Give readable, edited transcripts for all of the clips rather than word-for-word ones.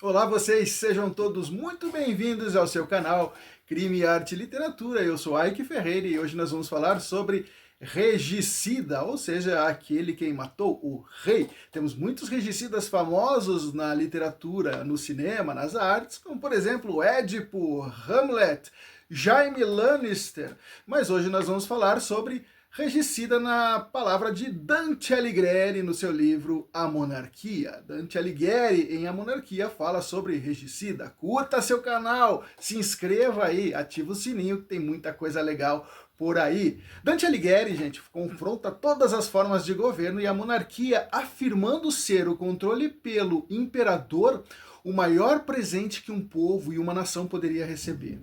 Olá vocês, sejam todos muito bem-vindos ao seu canal Crime, Arte e Literatura. Eu sou Aike Ferreira e hoje nós vamos falar sobre regicida, ou seja, aquele quem matou o rei. Temos muitos regicidas famosos na literatura, no cinema, nas artes, como por exemplo Édipo, Hamlet, Jaime Lannister, mas hoje nós vamos falar sobre regicida na palavra de Dante Alighieri no seu livro A Monarquia. Dante Alighieri, em A Monarquia, fala sobre regicida. Curta seu canal, se inscreva aí, ativa o sininho que tem muita coisa legal por aí. Dante Alighieri, gente, confronta todas as formas de governo e a monarquia, afirmando ser o controle pelo imperador o maior presente que um povo e uma nação poderia receber.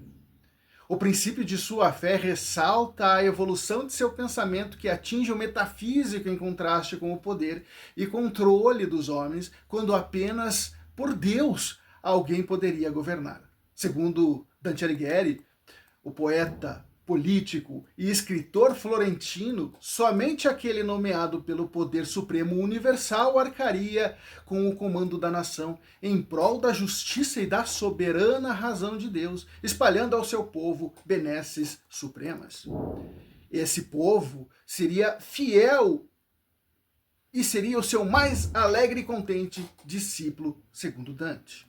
O princípio de sua fé ressalta a evolução de seu pensamento que atinge o metafísico em contraste com o poder e controle dos homens, quando apenas por Deus alguém poderia governar. Segundo Dante Alighieri, o poeta, político e escritor florentino, somente aquele nomeado pelo poder supremo universal arcaria com o comando da nação em prol da justiça e da soberana razão de Deus, espalhando ao seu povo benesses supremas. Esse povo seria fiel e seria o seu mais alegre e contente discípulo, segundo Dante.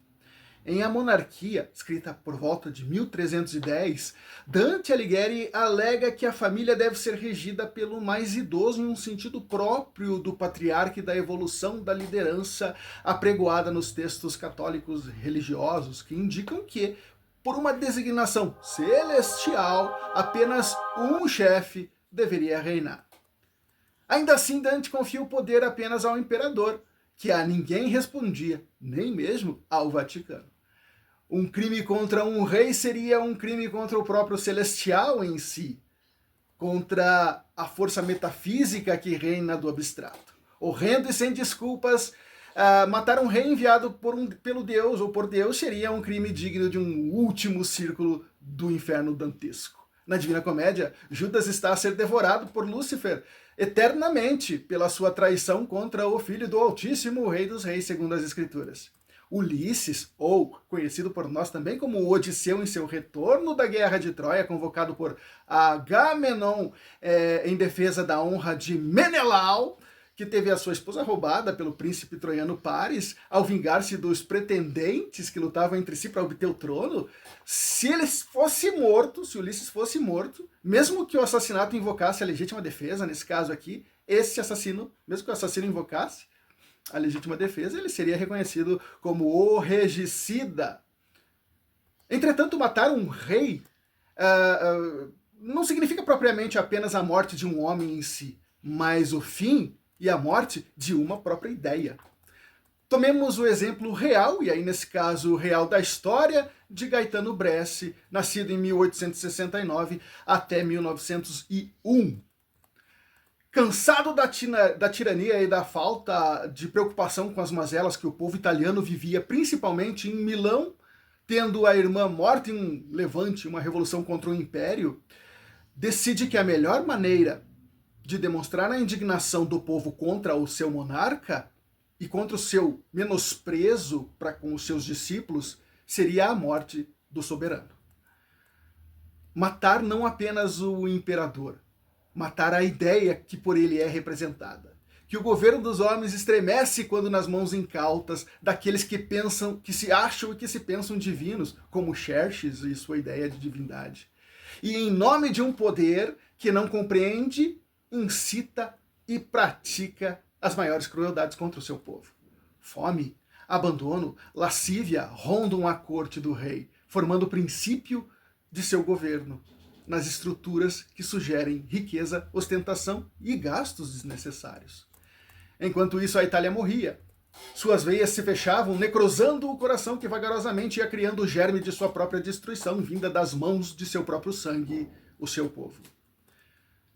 Em A Monarquia, escrita por volta de 1310, Dante Alighieri alega que a família deve ser regida pelo mais idoso em um sentido próprio do patriarca e da evolução da liderança apregoada nos textos católicos religiosos, que indicam que, por uma designação celestial, apenas um chefe deveria reinar. Ainda assim, Dante confia o poder apenas ao imperador, que a ninguém respondia, nem mesmo ao Vaticano. Um crime contra um rei seria um crime contra o próprio celestial em si, contra a força metafísica que reina do abstrato. Horrendo e sem desculpas, matar um rei enviado pelo Deus ou por Deus seria um crime digno de um último círculo do inferno dantesco. Na Divina Comédia, Judas está a ser devorado por Lúcifer eternamente pela sua traição contra o Filho do Altíssimo, o Rei dos Reis, segundo as Escrituras. Ulisses, ou conhecido por nós também como Odisseu em seu retorno da Guerra de Troia, convocado por Agamenon em defesa da honra de Menelau, que teve a sua esposa roubada pelo príncipe troiano Paris, ao vingar-se dos pretendentes que lutavam entre si para obter o trono. Se Ulisses fosse morto, mesmo que o assassinato invocasse a legítima defesa, nesse caso aqui, esse assassino, mesmo que o assassino invocasse a legítima defesa, ele seria reconhecido como o regicida. Entretanto, matar um rei não significa propriamente apenas a morte de um homem em si, mas o fim e a morte de uma própria ideia. Tomemos o exemplo real, e aí nesse caso real da história, de Gaetano Bresci, nascido em 1869 até 1901. Cansado da tirania e da falta de preocupação com as mazelas que o povo italiano vivia, principalmente em Milão, tendo a irmã morta em um levante, uma revolução contra o império, decide que a melhor maneira de demonstrar a indignação do povo contra o seu monarca e contra o seu menosprezo para com os seus discípulos seria a morte do soberano. Matar não apenas o imperador, matar a ideia que por ele é representada. Que o governo dos homens estremece quando nas mãos incautas daqueles que pensam, que se acham e que se pensam divinos, como Xerxes e sua ideia de divindade. E em nome de um poder que não compreende, incita e pratica as maiores crueldades contra o seu povo. Fome, abandono, lascívia rondam a corte do rei, formando o princípio de seu governo, nas estruturas que sugerem riqueza, ostentação e gastos desnecessários. Enquanto isso, a Itália morria. Suas veias se fechavam, necrosando o coração que vagarosamente ia criando o germe de sua própria destruição, vinda das mãos de seu próprio sangue, o seu povo.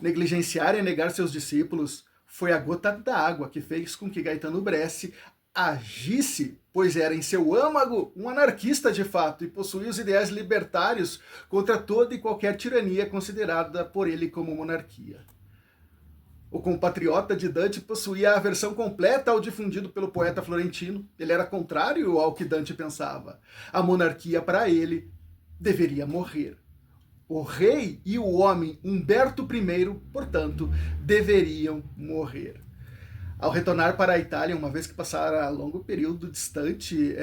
Negligenciar e negar seus discípulos foi a gota d'água que fez com que Gaetano Bresci agisse, pois era em seu âmago um anarquista de fato e possuía os ideais libertários contra toda e qualquer tirania considerada por ele como monarquia. O compatriota de Dante possuía a versão completa ao difundido pelo poeta florentino. Ele era contrário ao que Dante pensava. A monarquia, para ele, deveria morrer. O rei e o homem Humberto I, portanto, deveriam morrer. Ao retornar para a Itália, uma vez que passara longo período distante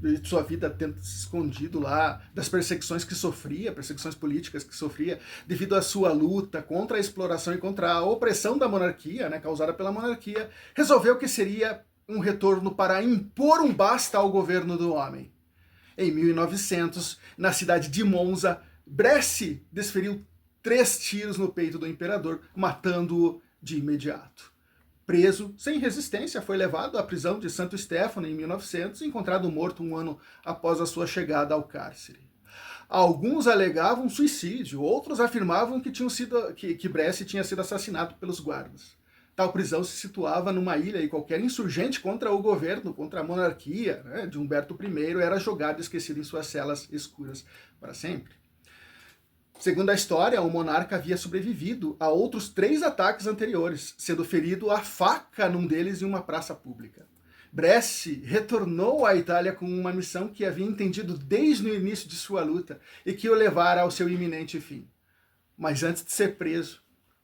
de sua vida tendo se escondido lá das perseguições que sofria, perseguições políticas que sofria, devido à sua luta contra a exploração e contra a opressão da monarquia, causada pela monarquia, resolveu que seria um retorno para impor um basta ao governo do homem. Em 1900, na cidade de Monza, Bresci desferiu 3 tiros no peito do imperador, matando-o de imediato. Preso, sem resistência, foi levado à prisão de Santo Stefano em 1900 e encontrado morto um ano após a sua chegada ao cárcere. Alguns alegavam suicídio, outros afirmavam que Bresci tinha sido assassinado pelos guardas. Tal prisão se situava numa ilha e qualquer insurgente contra o governo, contra a monarquia de Humberto I, era jogado e esquecido em suas celas escuras para sempre. Segundo a história, o monarca havia sobrevivido a outros 3 ataques anteriores, sendo ferido à faca num deles em uma praça pública. Bresci retornou à Itália com uma missão que havia entendido desde o início de sua luta e que o levara ao seu iminente fim. Mas antes de ser preso,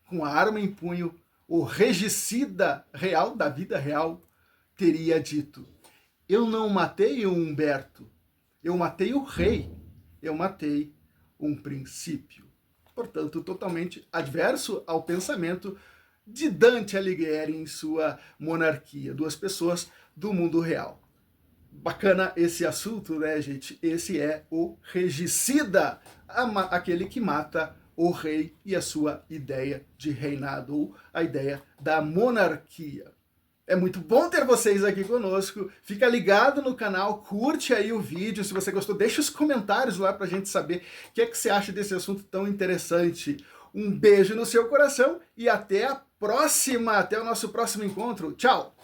com a arma em punho, o regicida real da vida real teria dito: eu não matei o Humberto, eu matei o rei, eu matei um princípio. Portanto, totalmente adverso ao pensamento de Dante Alighieri em sua Monarquia, 2 pessoas do mundo real. Bacana esse assunto, né, gente? Esse é o regicida, aquele que mata o rei e a sua ideia de reinado, ou a ideia da monarquia. É muito bom ter vocês aqui conosco. Fica ligado no canal, curte aí o vídeo. Se você gostou, deixa os comentários lá pra gente saber o que é que você acha desse assunto tão interessante. Um beijo no seu coração e até a próxima, até o nosso próximo encontro. Tchau!